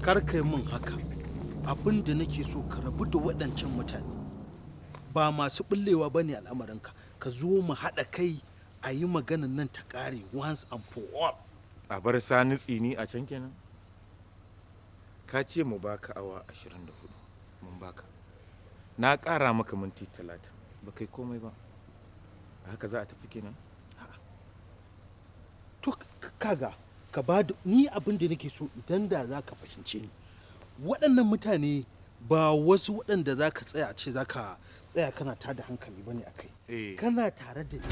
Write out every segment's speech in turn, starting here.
kar kai min haka. Abin da nake so ka rabu da waɗancan mutane. Ba masu bullewa bane al'amarinka. Ka zo mu haɗa kai a yi maganan nan ta ƙare once and for all. A bar sani tsini a can kenan. Ka ce mu baka awa 24 mun baka. Na ƙara maka minti 30 ba kai komai ba. Haka za a tafi kenan. To kaga ka ba da ni abin da nake so idan da za ka fahimce ni. Waɗannan mutane ba wasu waɗanda za ka tsaya a ce za ka tsaya kana tada hankali bane a kai. Kana tare da ni.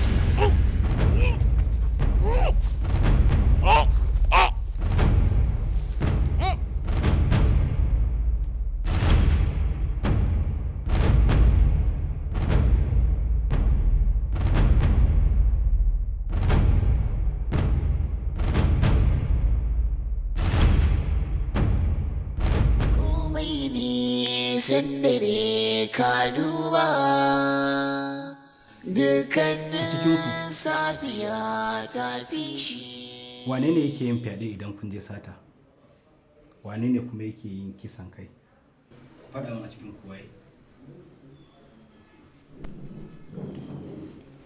Nisan dare ka duba dukkanin safiya ta fi shi. Wane ne yake yin fyaɗe idan kun je sata? Wane ne kuma yake yin kisan kai? Ku faɗa min a cikin kuwaye.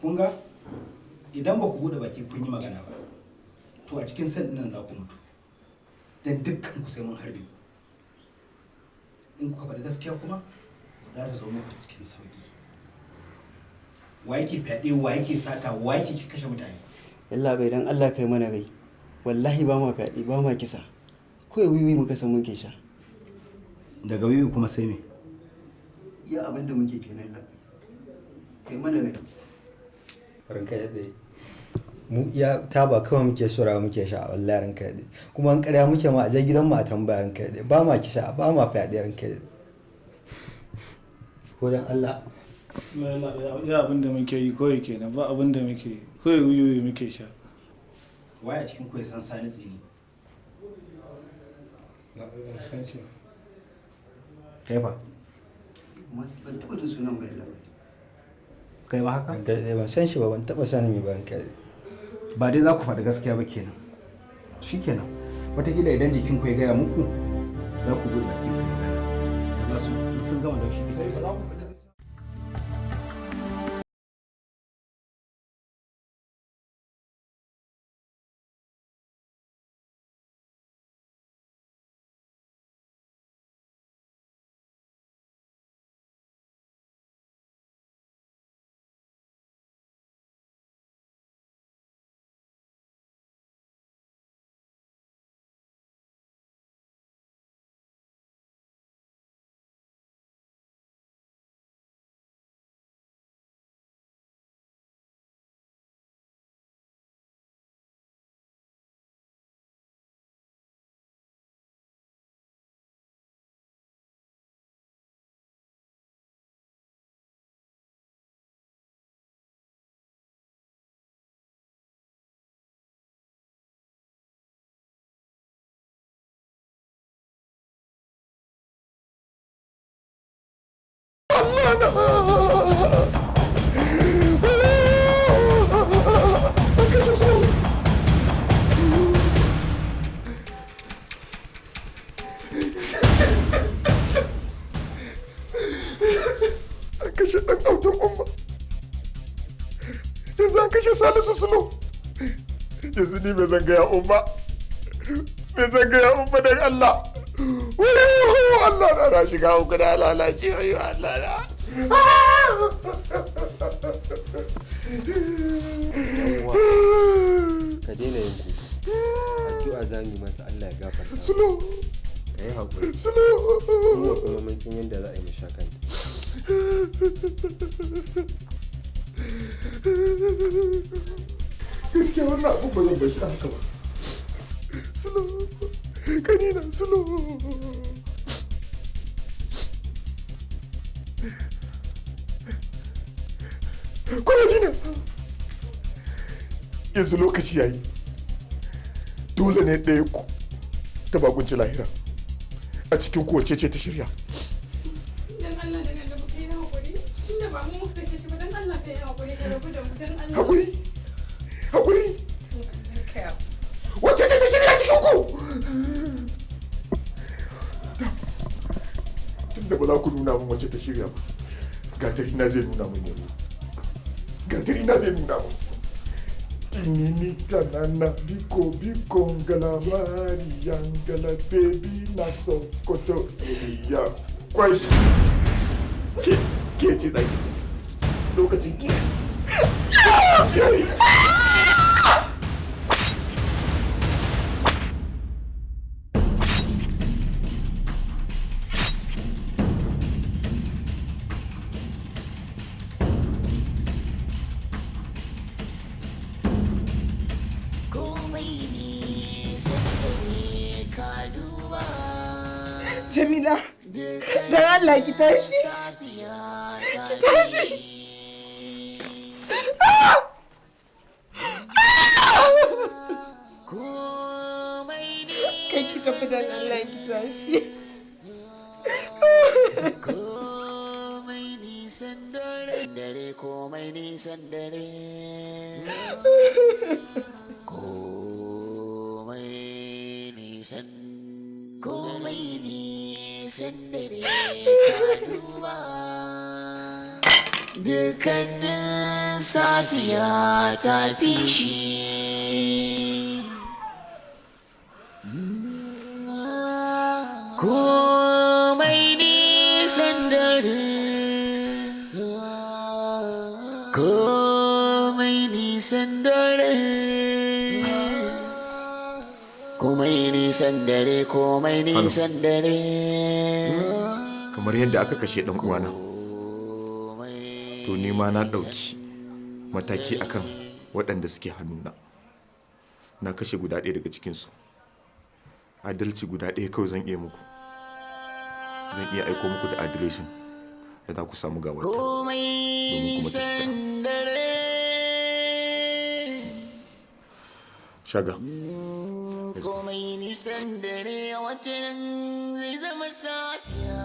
Kun ga idan ba ku buɗe baki kun yi magana ba, to a cikin sel nan za ku mutu. Dan dukkan ku sai mun harbe ku. In kuka faɗi gaskiya kuma za ta zo muku cikin sauki. Wa yake fyaɗe, wa yake sata, wa yake kashe mutane? Yalla bai dan Allah kai mana rai. Wallahi ba ma fyaɗe, ba ma kisa. Kawai wiwi muka san muke sha. Daga wiwi kuma sai me? Iya abin da muke kenan la. Kai mana rai. Ranka yadda mu iya taba kawai muke shura muke sha wallahi ranka yadda. Kuma an ƙarya muke ma a je gidan mu a tambaya ranka yadda. Ba ma kisa, ba ma fyaɗe ranka yadda. Ko dan Allah. Ya abin da muke yi kawai kenan, ba abin da muke yi. Kawai wiwi muke sha. Waya cikin ku ya san sani tsini? Na san shi. Kai ba? Ban taɓa da sunan bai la. Kai ba haka? Ban san shi ba, ban taɓa sanin yi ba ranka yadda. Ba dai za ku faɗi gaskiya ba kenan. Shikenan. Wataƙila idan jikin ku ya gaya muku za ku buɗe baki ku magana. Ba su sun gama da shi kike ba za ku faɗi. Kashe ɗan autan umma. Yanzu an kashe Salisu Sulo. Yanzu ni me zan gaya umma? Me zan gaya umma dan Allah? Allah na shiga uku da lalace wayo Allah na. Ka daina yin kuka. Addu'a za mu yi masa Allah ya gafarta. Sulo. Ka yi haƙuri. Sulo. Kuma mun san yadda za a yi mu sha kanta. Gaskiya wannan abun ba zan bashi haka ba. Sulo. Kanina Sulo. Kuna ji ne? Yanzu lokaci yayi. Dole ne ɗaya ku ta bakunci lahira. A cikin kowace ce ta shirya. Dan Allah da gaba kai hakuri. Tunda ba mu muka kashe shi ba dan Allah kai hakuri ka rabu da mu dan Allah. Hakuri. Hakuri. Wace ce ta shirya cikin ku? ba za ku nuna min wacce ta shirya ba. Gatari na zai nuna min yanzu. Gatari na zai nuna min. Tinini tanana biko biko ngalamari yangala baby na sokoto ya kwashi. Ke ce ɗaki ce. Lokacin ke. Jamila, don Allah ki tashi. Ki tashi. Kai ki safi don Allah ki tashi. Komai nisan dare, komai nisan dare. Komai nisan dare ka duba. Dukkanin safiya ta fi shi. Komai nisan dare, komai nisan dare, komai nisan dare, komai nisan dare. Kamar yadda aka kashe ɗan uwana, to ni ma na ɗauki mataki akan waɗanda suke hannuna. Na kashe guda ɗaya daga cikinsu. Adalci guda ɗaya kawai zan iya muku. Zan iya aiko muku da adireshin da za ku samu gawarta domin kuma ta shaga. Komai nisan dare watan zai zama safiya.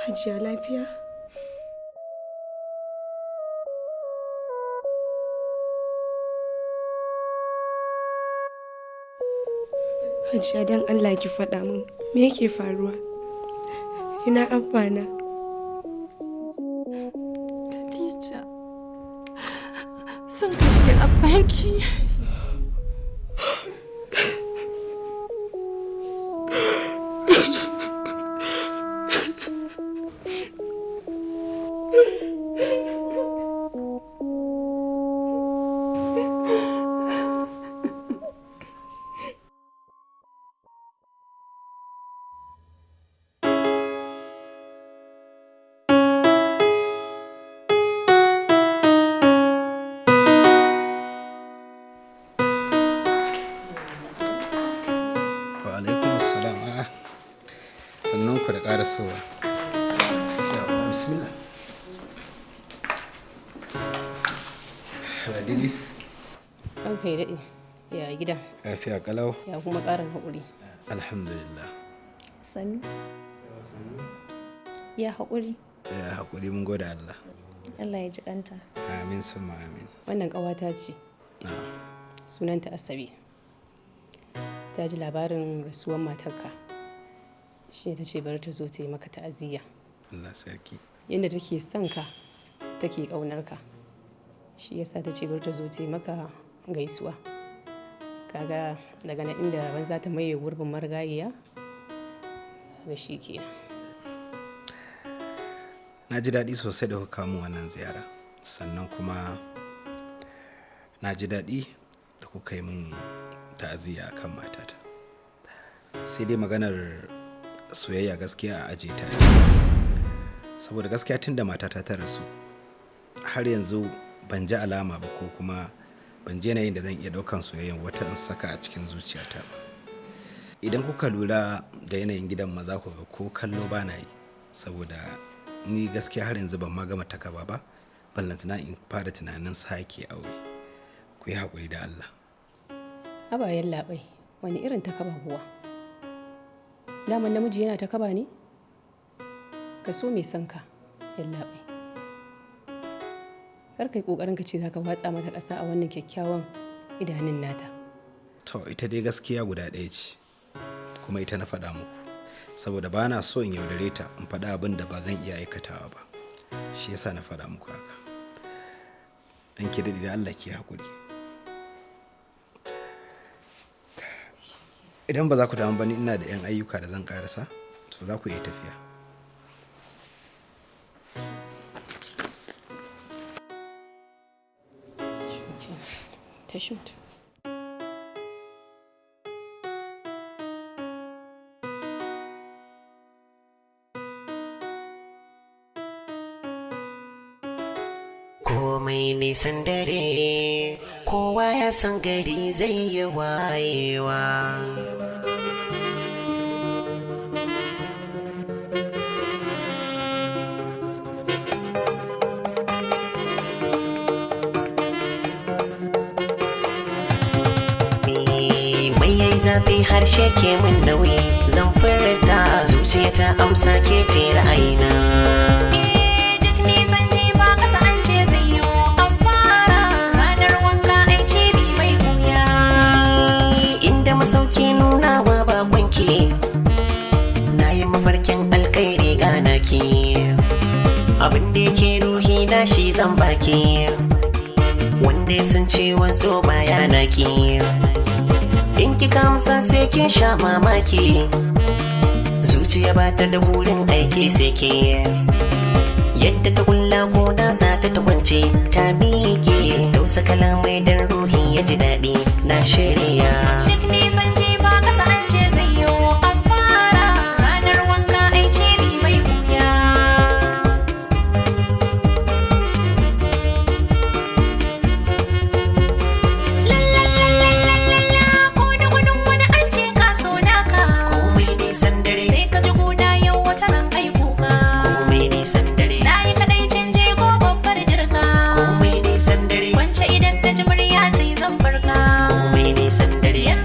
Hajiya lafiya? Hajiya don Allah ki faɗa min me yake faruwa? Ina abana? Khadija, sun kashe abbanki. Sowa. Bismillah. Ladidi. Okay, daɗi. Ya gida. Lafiya kalau. Ya kuma ƙarin haƙuri. Alhamdulillah. Sannu. Ya haƙuri. Ya haƙuri mun gode Allah. Allah ya ji ƙanta. Amin summa amin. Wannan ƙawata ce. Sunanta Asabe. Ta ji labarin rasuwar matarka. Shi ta ce bari ta zo ta yi maka ta'aziyya. Allah sarki. Yadda take son ka, take ƙaunar ka. Shi yasa ta ce bari ta zo ta yi maka gaisuwa. Kaga daga nan inda ban za ta maye gurbin marigayiya ga shi ke. Na ji daɗi sosai da kuka mun wannan ziyara. Sannan kuma na ji daɗi da kuka yi min ta'aziyya kan matata. Sai dai maganar soyayya gaskiya a aje ta saboda gaskiya tun da matata ta rasu har yanzu ban ji alama ba ko kuma ban je yanayin da zan iya daukan soyayyan wata in saka a cikin zuciyata ba. Idan kuka lura da yanayin gidan maza ku ga ko kallo ba na yi saboda ni gaskiya har yanzu ban ma gama takaba ba ballantana in fara tunanin sake aure. Ku yi haƙuri da Allah. Abayen labai wani irin takaba kuwa? Daman namiji yana ta kaba ne? Ka so mai son ka, yallaɓai. Kar kai ƙoƙarin ka ce za ka watsa mata ƙasa a wannan kyakkyawan idanun nata. To, ita dai gaskiya guda ɗaya ce, kuma ita na faɗa muku. Saboda ba na so in yaudare ta in faɗa abin da ba zan iya aikatawa ba. Shi yasa na faɗa muku haka. Dan ki daɗi da Allah ki haƙuri. Idan ba za ku damu ba ni ina da 'yan ayyuka da zan karasa to za ku iya tafiya. Ta shoot. Komai nisan dare kowa ya san gari zai yi wayewa. Zafi harshe ke min nauyi zan furta zuciya ta amsa ke ce ra'ayina. Duk nisan ji ba kasa an ce zai yi an fara ranar wanka ai ce bi mai buya. Inda masauki nunawa ba kwanki na yi mafarkin alkairi gana ki abin da yake ruhi na shi zan baki wanda ya san ciwon so baya naki. In kika amsa sai kin sha mamaki zuciya ba ta da wurin aiki sai ke yadda ta kulla ko da za ta kwance ta miƙe tausa kalamai dan ruhi ya ji daɗi na shirya. Duk nisan ji ba kasa an ce zai yi an fara ranar wanka ai ce bi mai buya. Yanzu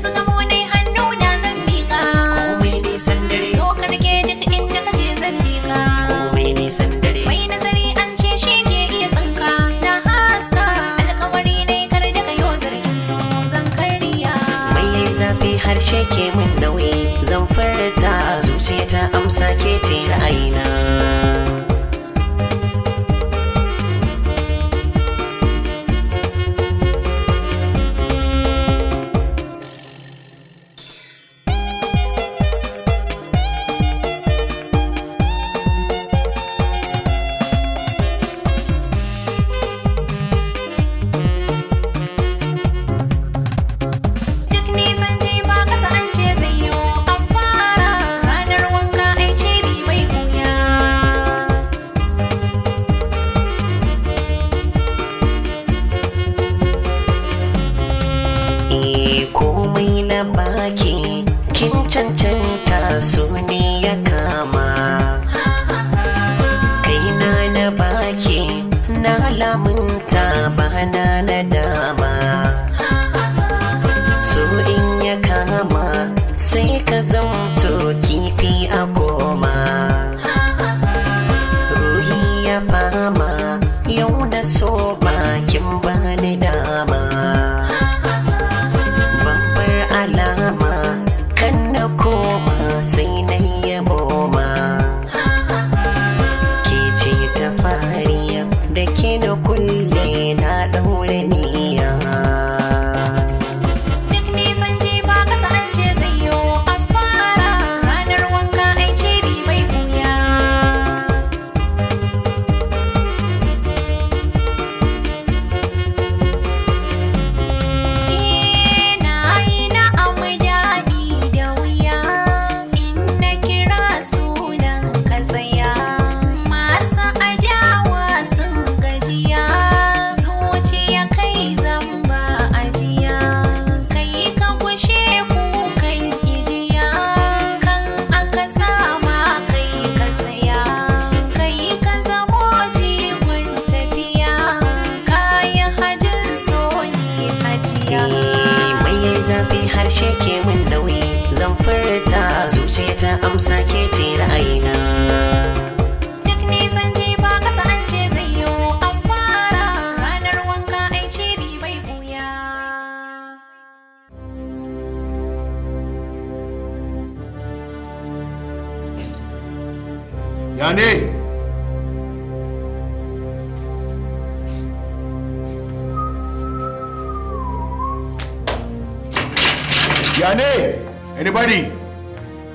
Ya ne? Anybody?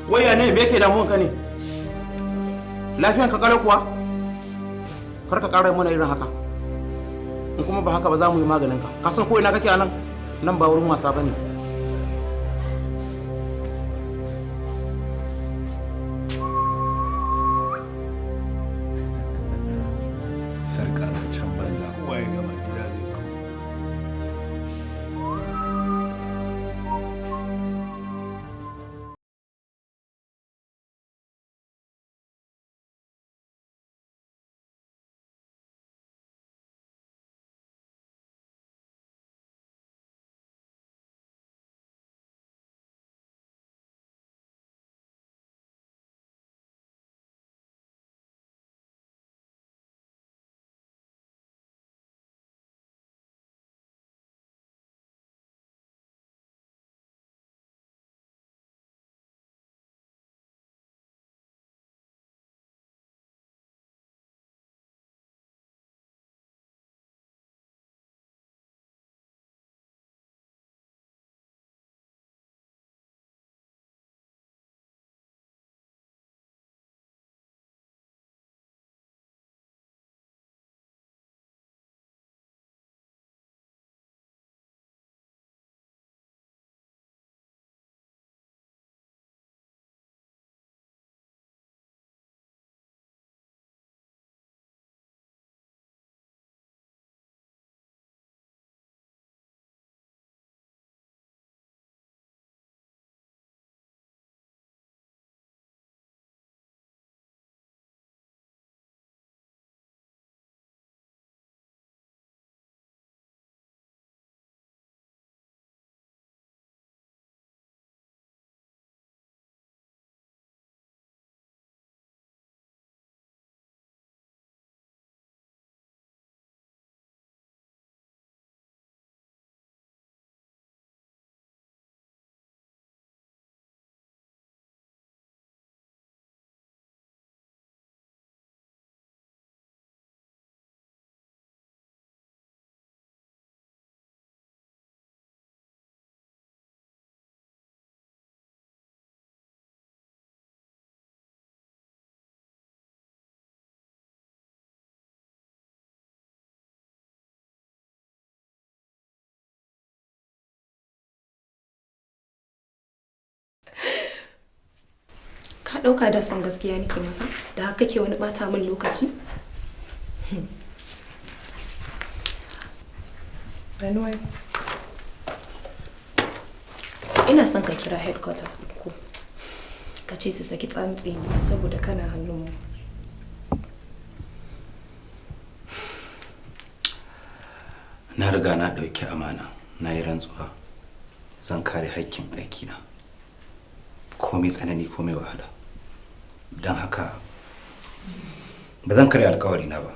Wai ya ne me yake damuwan ka ne? Lafiyan ka kare kuwa? Kar ka ƙara mana irin haka. In kuma ba haka ba za mu yi maganin ka. Ka san ko ina kake a nan? Nan ba wurin wasa bane. Sarka na can banza kowa ya gama gida zai kawo. Ka ɗauka da san gaskiya nake maka da haka kake wani bata min lokaci? Anyway, ina son ka kira headquarters ko ka ce su saki tsamtsi saboda kana hannun mu. Na riga na ɗauki amana, na yi rantsuwa zan kare haƙƙin aikina komai tsanani komai wahala. Don haka ba zan karya alkawari na ba.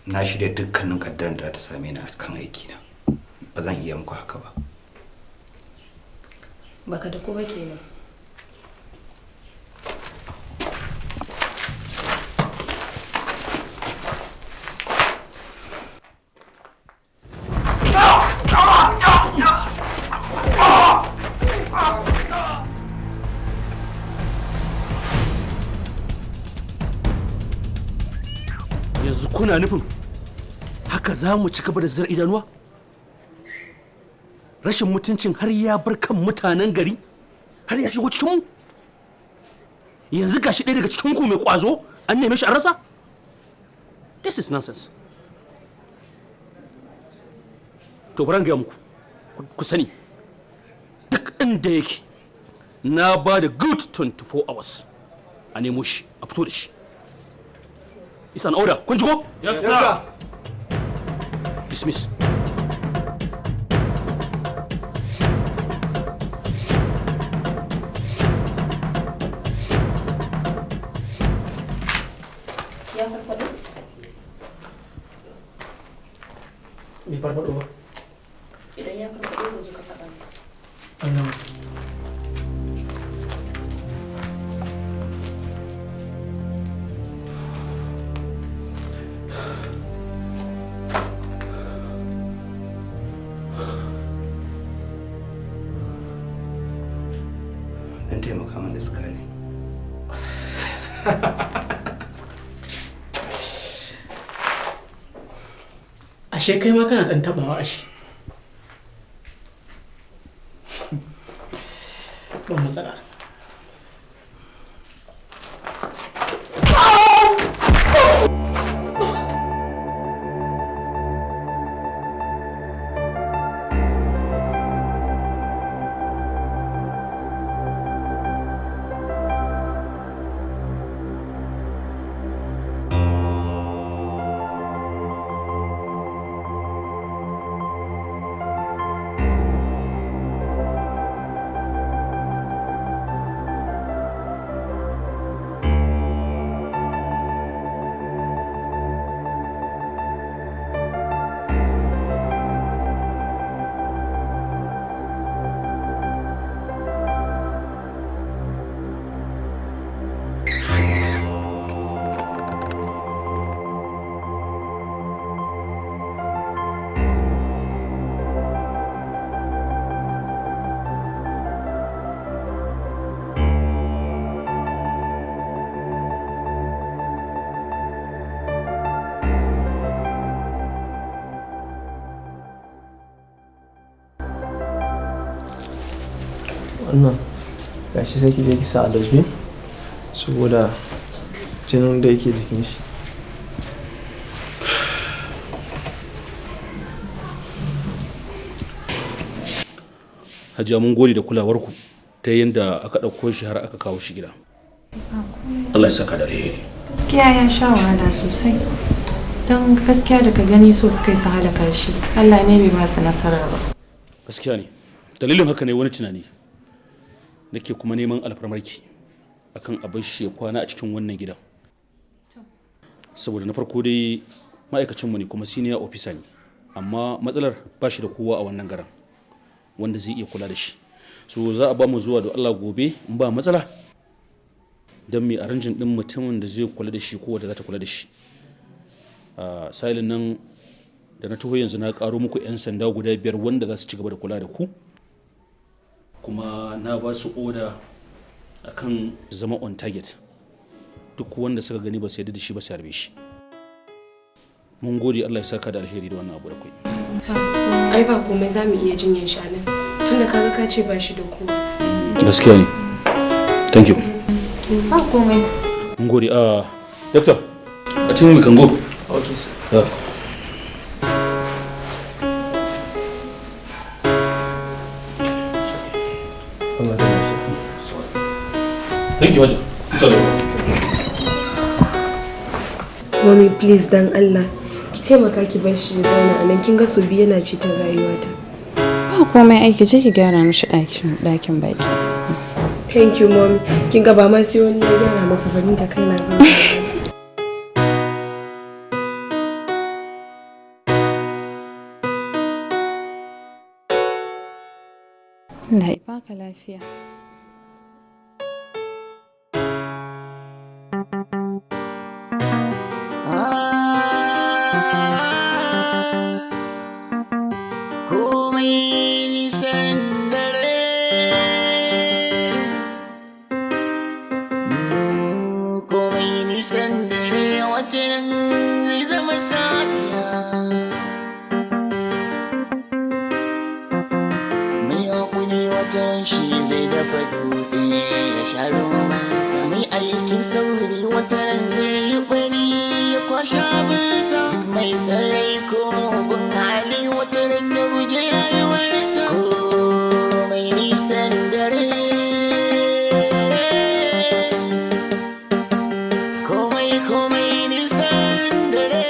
Na shirya dukkanin kaddaran da ta same ni a kan aikina. Ba zan iya muku haka ba. Baka da kuma kenan. Yanzu kuna nufin haka za mu ci gaba da zira idanuwa? Rashin mutuncin har ya bar kan mutanen gari har ya shigo cikinmu? Yanzu gashi ɗaya daga cikinku mai ƙwazo an neme shi an rasa? This is nonsense. To bari gaya muku ku sani duk inda yake na ba da good 24 hours a nemo shi a fito da shi. It's an order. Kun ji ko? Yes, sir. Dismiss. Ya farfado? Bai farfado ba. Idan ya farfado ka zo ka faɗa min. Allah. da su kare. Ashe kai ma kana dan tabawa ashe. Ba matsala. Wannan gashi sai ki je ki sa a dustbin saboda jinin da yake jikin shi. Hajiya mun gode da kulawarku ta yadda aka ɗauko shi har aka kawo shi gida. Allah ya saka da alheri. Gaskiya ya sha wahala sosai. Don gaskiya da ka gani so suka yi su halaka shi. Allah ne bai ba su nasara ba. Gaskiya ne. Dalilin haka ne wani tunani. Nake kuma neman alfarmarki akan abin shi ya kwana a cikin wannan gidan. Saboda na farko dai ma'aikacinmu ne kuma senior officer ne. Amma matsalar ba shi da kowa a wannan garin wanda zai iya kula da shi. So za a ba mu zuwa da Allah gobe in ba matsala don mai aranjin din mutumin da zai kula da shi ko wanda za ta kula da shi. Sailin nan da na taho yanzu na karo muku 'yan sanda guda 5 wanda za su ci gaba da kula da ku. Kuma na ba su oda akan zama on target. Duk wanda suka gani ba su yarda da shi ba su harbe shi. Mun gode Allah ya saka da alheri da wannan abu da kai. Ai ba komai za mu iya jinyan shi anan. Tunda kaga ka ce ba shi da kowa. Gaskiya ne. Thank you. Ba komai. Mun gode. Doctor, I think we can go. Okay, sir. Yeah. Thank you, Haji. Mommy, please dan Allah, ki taimaka ki bar shi ya zauna a nan. Kin ga su biyu yana cikin rayuwata. Ba komai aiki je ki gyara mishi ɗakin baki. Thank you, mommy. Kin ga ba ma sai wani ya gyara masa bani da kaina zan. Allah ya baka lafiya. Komai nisan dare, komai nisan dare wata ran zai zama safiya. Mai haƙuri wata ran shi zai dafa dutse ya sha romansa. Mai aikin sauri wata ran zai yi bari ya kwashe abinsa. Duk mai sarai ko mugun hali wata ran ya guje rayuwarsa. Komai nisan dare, komai nisan dare,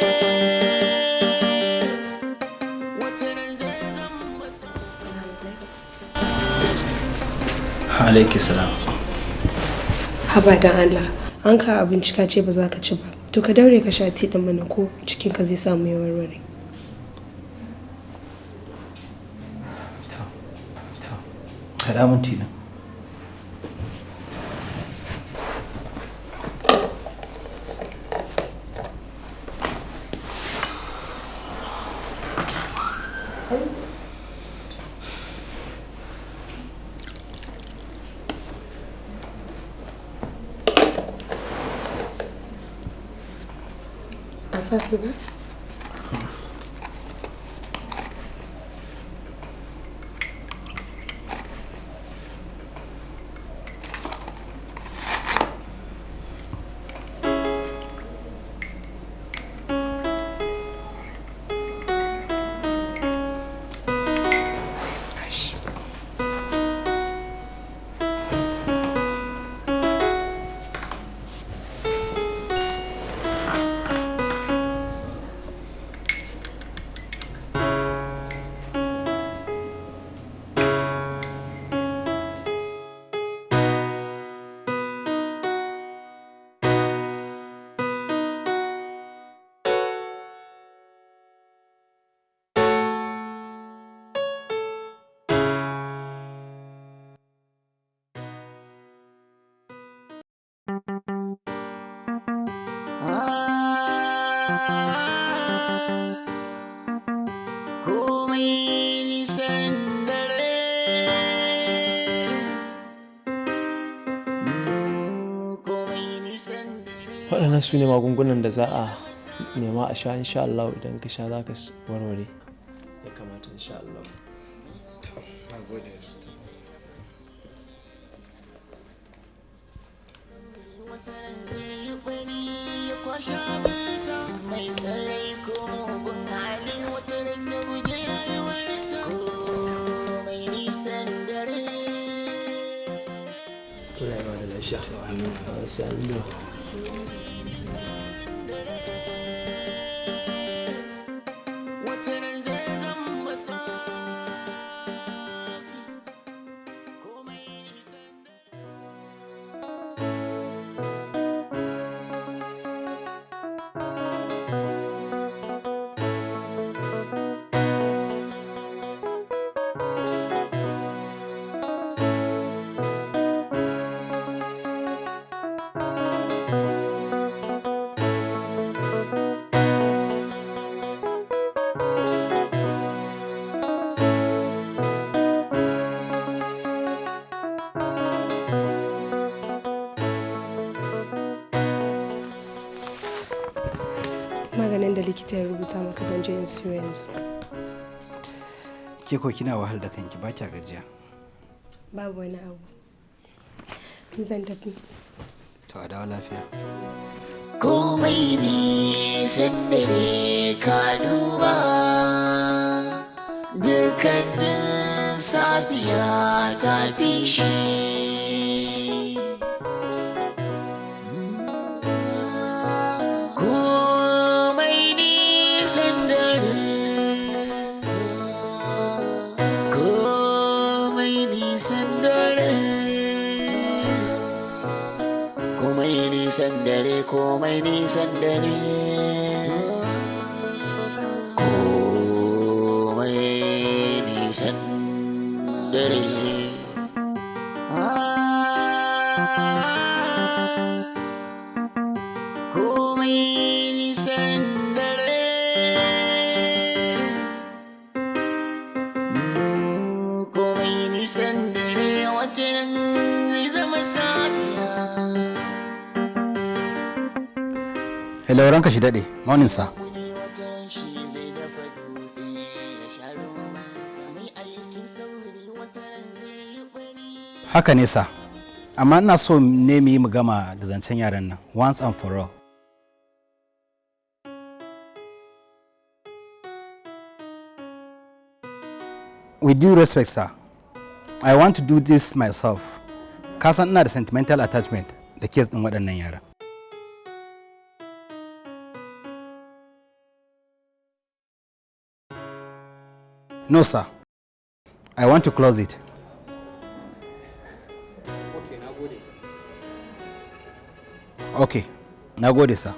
wata ran zai zama Alaiki salam. Haba dan Allah, an ka abinci ka ce ba za ka ci ba. To ka daure ka sha ti din mana ko cikin ka zai samu ya warware. Haɗa min tina. A sa siga? Komai nisan dare. Komai nisan dare. waɗannan su ne magungunan da za a nema a sha insha Allah idan ka sha za ka warware ya kamata insha Allah. Na gode. Mai sarai ko mugun hali wata ran ya guje rayuwarsa. Komai nisan dare. Allah ya ba da lafiya. Amin. Amin. Maganin da likita ya rubuta maka zan je in siyo yanzu. Ke ko kina wahal da kanki ba kya gajiya. Babu wani abu. Zan tafi. To a dawo lafiya. Komai nisan dare ka duba, dukkanin safiya ta fi shi. Komai nisan dare, komai nisan dare. Komai nisan dare, komai nisan dare. Komai nisan dare. Komai nisan dare. Komai nisan dare, wata ran zai zama safiya. Hello, ranka shi daɗe. Morning sa. Haka ne sa. Amma ina so ne mu yi mu gama da zancen yaran nan once and for all. With due respect, sir, I want to do this myself. Ka san ina da sentimental attachment da case ɗin waɗannan yaran. No, sir. I want to close it. Okay, na gode, sir.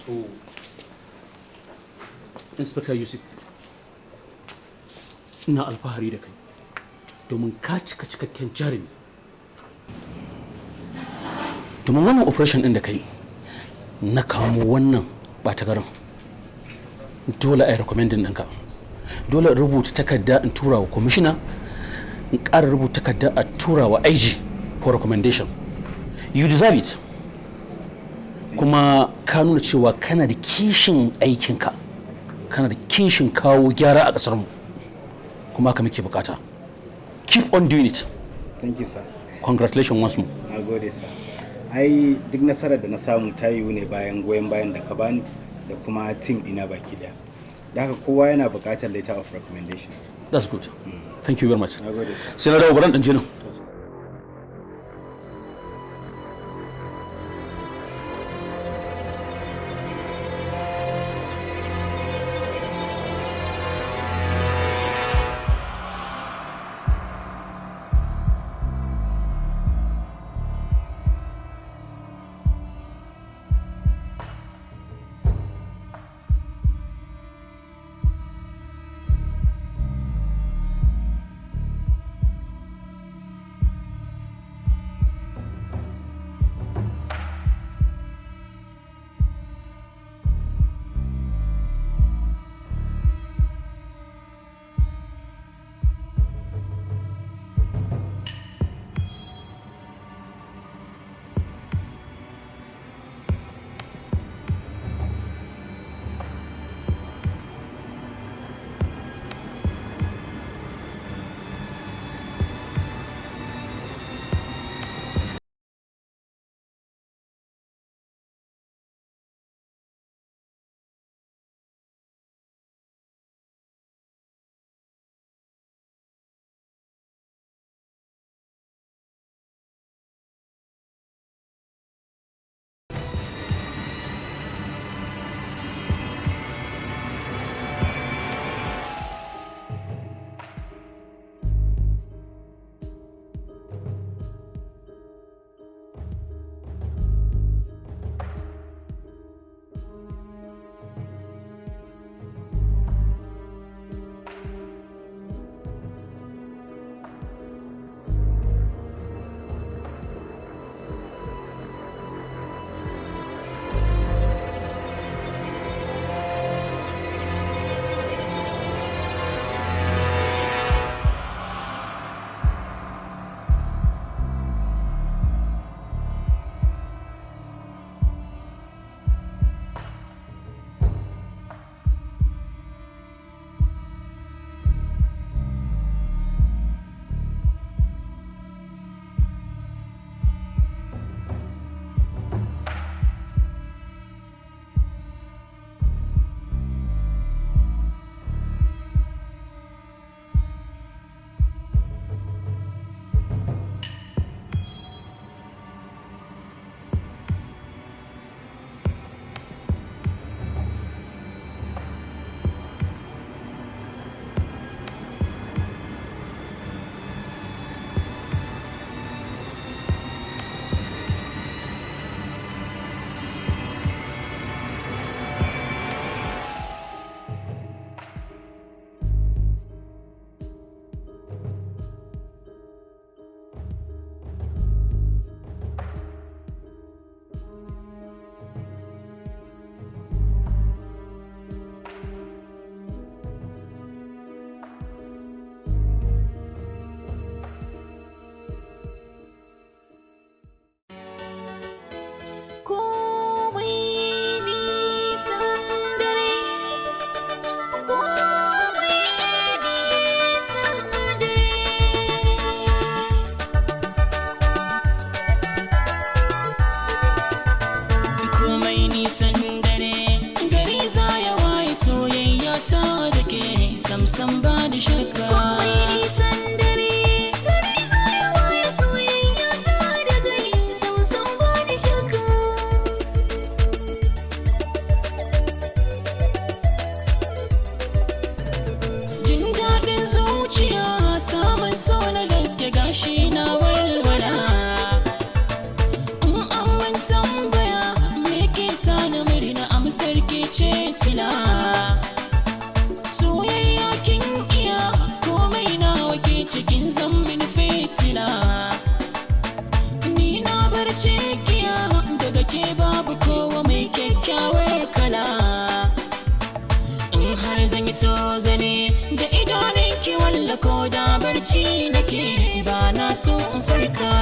wato Inspector Yusuf, ina alfahari da kai domin ka cika cikakken jarumi. Domin wannan operation ɗin da kai na kamo wannan ɓata garin, dole a yi recommending ɗinka. Dole in rubuta takarda in tura wa commissioner, in ƙara rubuta takarda a tura wa IG for recommendation. You deserve it. Kuma ka nuna cewa kana da kishin aikinka, kana da kishin kawo gyara a ƙasarmu, kuma haka muke bukata. Keep on doing it. Thank you, sir. Congratulations once more. Na gode, sir. Ai duk nasarar da na samu ta yiwu ne bayan goyon bayan da ka bani da kuma team ɗina baki daya. Da haka kowa yana buƙatar letter of recommendation. That's good. Thank you very much. Na gode, sir. Sai na dawo baran ɗan jinin. Samsam ba da shakka. Komai nisan dare, gari zayawa ya soyayya ta da gani. Samsam ba da shakka. Jin daɗin zuciya, samun so na gaske gashi na walwala. In an man tambaya, me ke sa na murna babu sarki ce sila. Soyayya kin iya komai nawa ke cikin zambin fitila. Ni na bar cikiya daga ke babu kowa mai kyakkyawar kala. In har zan yi tozane da idanunki walla ko da barci nake ba na so in farka.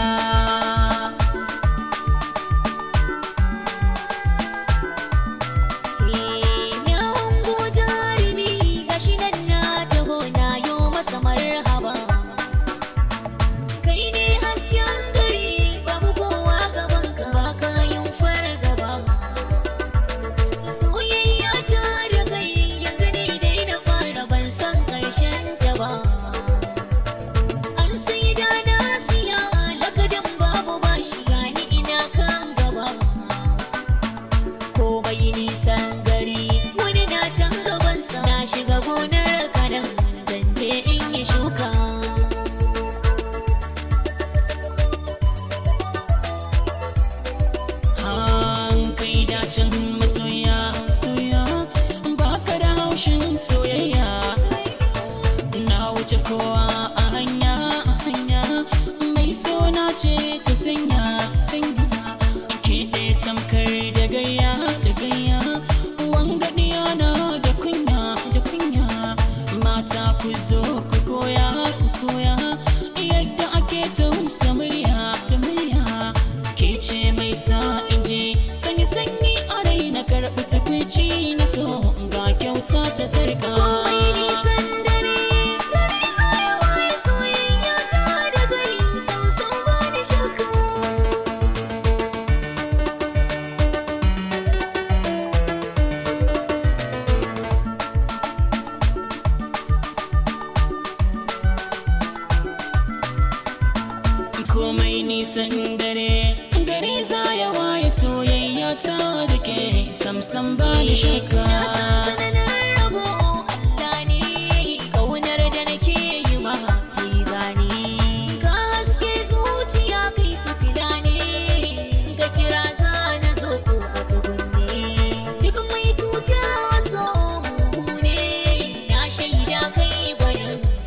Komai nisan dare, gari zai waye soyayya ta da gari, san ba ni shakka. Komai nisan dare, gari zai waye soyayya ta da ke, sam ba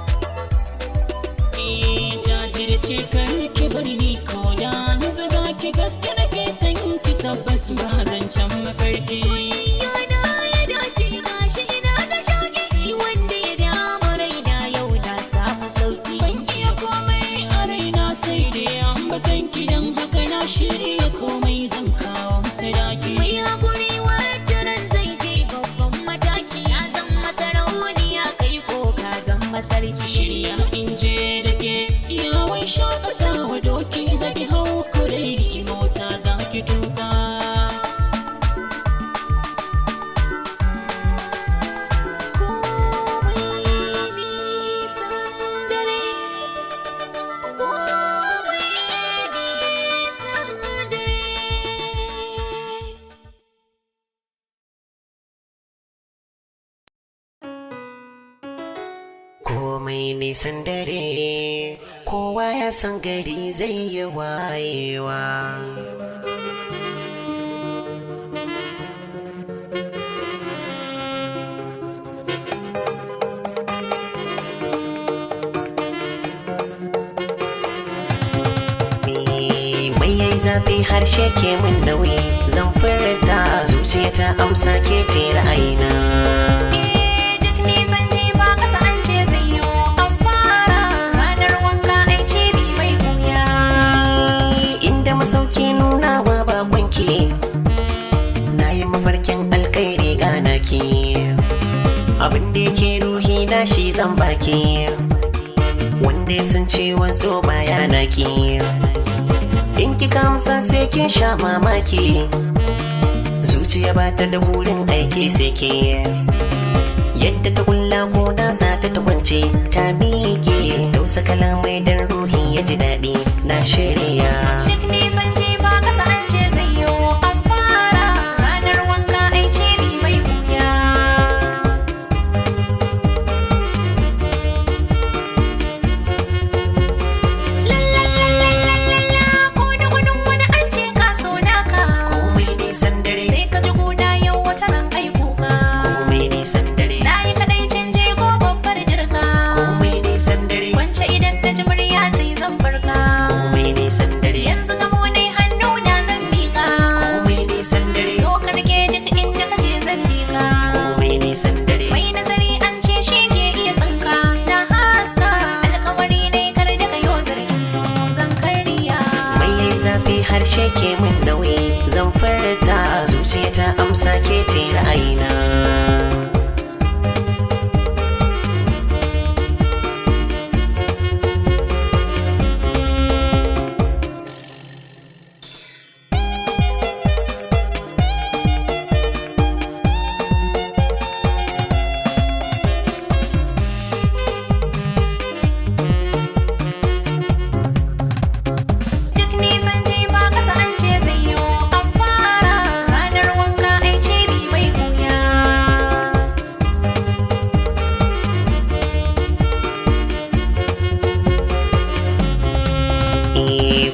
ni shakka. Tabbas ba zancen mafarki. Soyayya na ya dace gashi ina da shauki, shi wanda ya damu raina yau na samu sauki. Ban iya komai a raina sai da ambatan gidan haka na shirya komai zan kawo sadaki. Mai hakuri wata ran zai je babban mataki, ya zan masarauniya kai ko ka zan masarki. Shirya in je da ke yawon shakatawa doki zaki hau kurai mota za ki tuka. Komai nisan dare, kowa ya san gari zai yi wayewa. Mai yayi zafi harshe ke min nauyi, zan furta zuciya ta amsa ke ce ra'ayina. Masauki nunawa bakonki, na yi mafarkin alkairi ganaki, abin da yake ruhi na shi zan baki, wanda ya san ciwon so baya naki. In kika amsa sai kin sha mamaki, zuciya ba ta da wurin aiki sai ke, yadda ta kulla gona za ta kwance ta miƙe, tausa kalamai dan ruhi ya ji daɗi na shirya. harshe ke min nauyi zan furta zuciya ta amsa ke ce ra'ayina.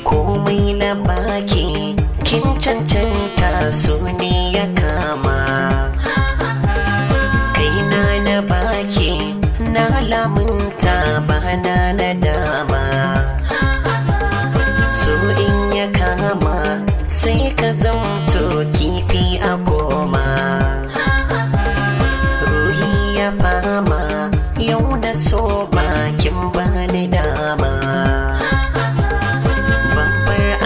Komai na baki kin cancanta su ne ya kama, kaina na baki na lamunta bana na dama, so in ya kama sai ka zamto kifi a goma, ruhi ya fama yau na so bakin bani dama,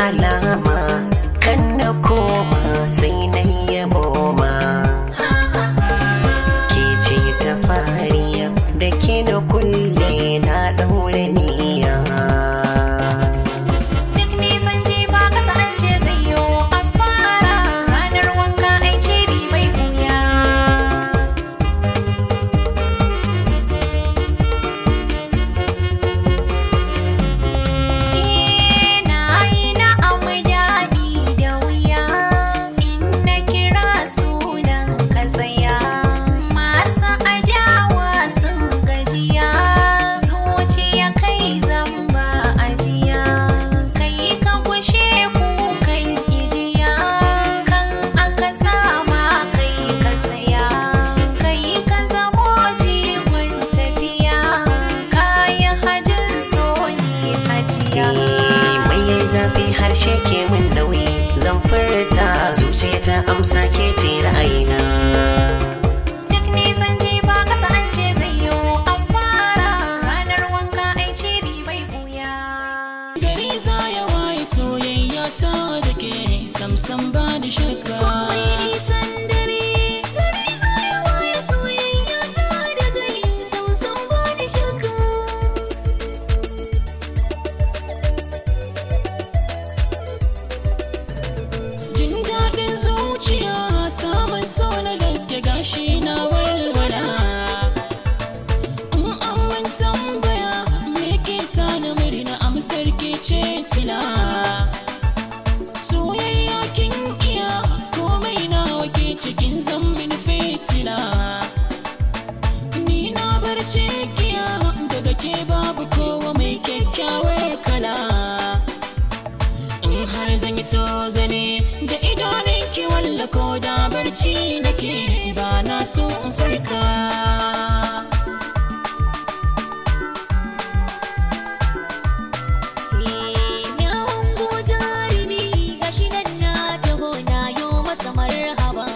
alama kan na koma sai na yabo ma, ke ce ta fariya da ke na kulle na daure niyya. Duk nisan jefa kasa an ce zai yo an fara ranar wanka ai ce bi mai buya. Harshe ke min nauyi zan furta zuciya ta amsa ke ce ra'ayina. Duk nisan jefa kasa an ce zai yo an fara ranar wanka ai ce bi mai buya. Gari za ya waye soyayya ta da ke samsam ba da shakka. Komai nisan dare gari za ya waye soyayya ta da kai samsam ba da shakka. Zuciya samun so na gaske gashi na walwala, in an man tambaya me ke sa na murna amsar ke ce sila, soyayya kin iya komai nawa ke cikin zambin fitila, ni na bar cikiya daga ke babu kowa mai kyakkyawar kala, in har zan yi tozane da idanunki walla ko da barci nake ba na so in farka. Na hango jarumi gashi nan na taho na yo masa marhaba,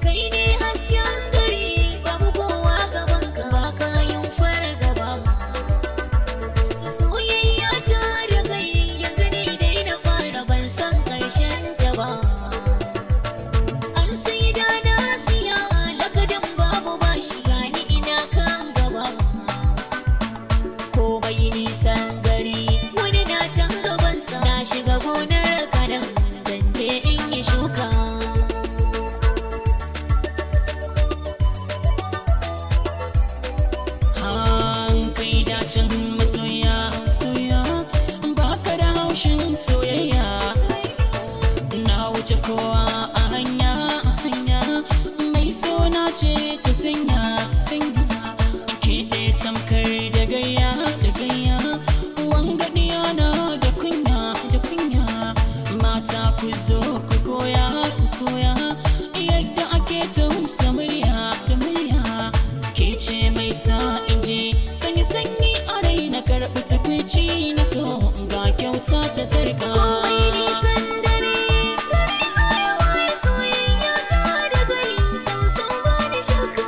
kai ne hasken gari babu kowa gaban ka ba kayan fargaba, soyayya ta da kai yanzu ne dai na fara ban san ƙarshen ta ba, an sai da na siya lakadin babu bashi gani ina kan gaba, komai nisan gari wani na can gabansa na shiga gonar kanan zan je in yi shuka. Kai dacin masoya soya baka da haushin soyayya, na wuce kowa a hanya mai sona ce ta sanya ke ɗaya tamkar da gayya wangadiya na da kunya mata ku zo ku koya yadda ake tausa murya da murya, ke ce mai sa inji sanyi a rai na karɓi takwici na so ga kyauta ta sarka. Komai nisan dare gari za ya waye soyayya ta da kai samsam ba da shakka.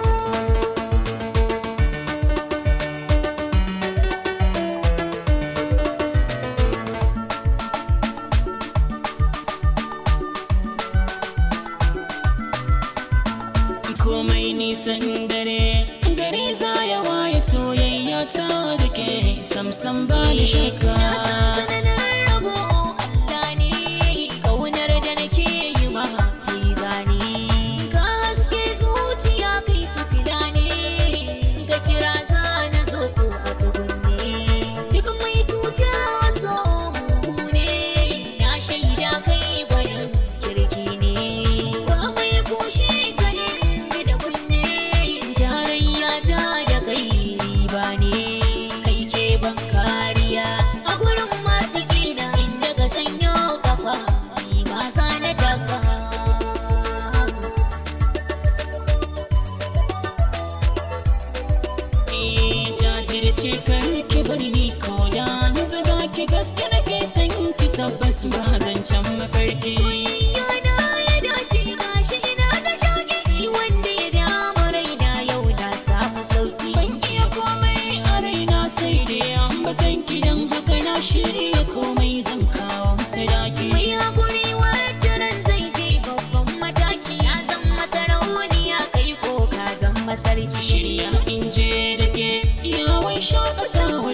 samsam ba ni shakka. Na san sananin rabo Allah ne, ƙaunar da nake yi ma zane. Ka haske zuciya kai fitila ne, ka kira zana zo ko a tsugunne. Duk mai tuta so ne, na shaida kai gwanin kirki ne. Ba mai kushe ganin da kunne, tarayya ta da kai riba ne. Kai ke ban kariya a gurin masu gina, inda ka sanyo kafa ni ma sa na taka. Jajirce kar ki bar ni ko da na zuga ki, gaske nake san ki tabbas ba zancen mafarki. Soyayya na ya dace gashi ina da shauki, shi wanda ya damu raina yau na samu sauki. Ban iya komai a raina sai dai ambatan ki, don haka na shirya komai zan kawo sadaki. Mai hakuri wata ran zai je babban mataki, ya zan masarauniya kai ko ka zan masarki. Shirya in je da ke yawon shakatawa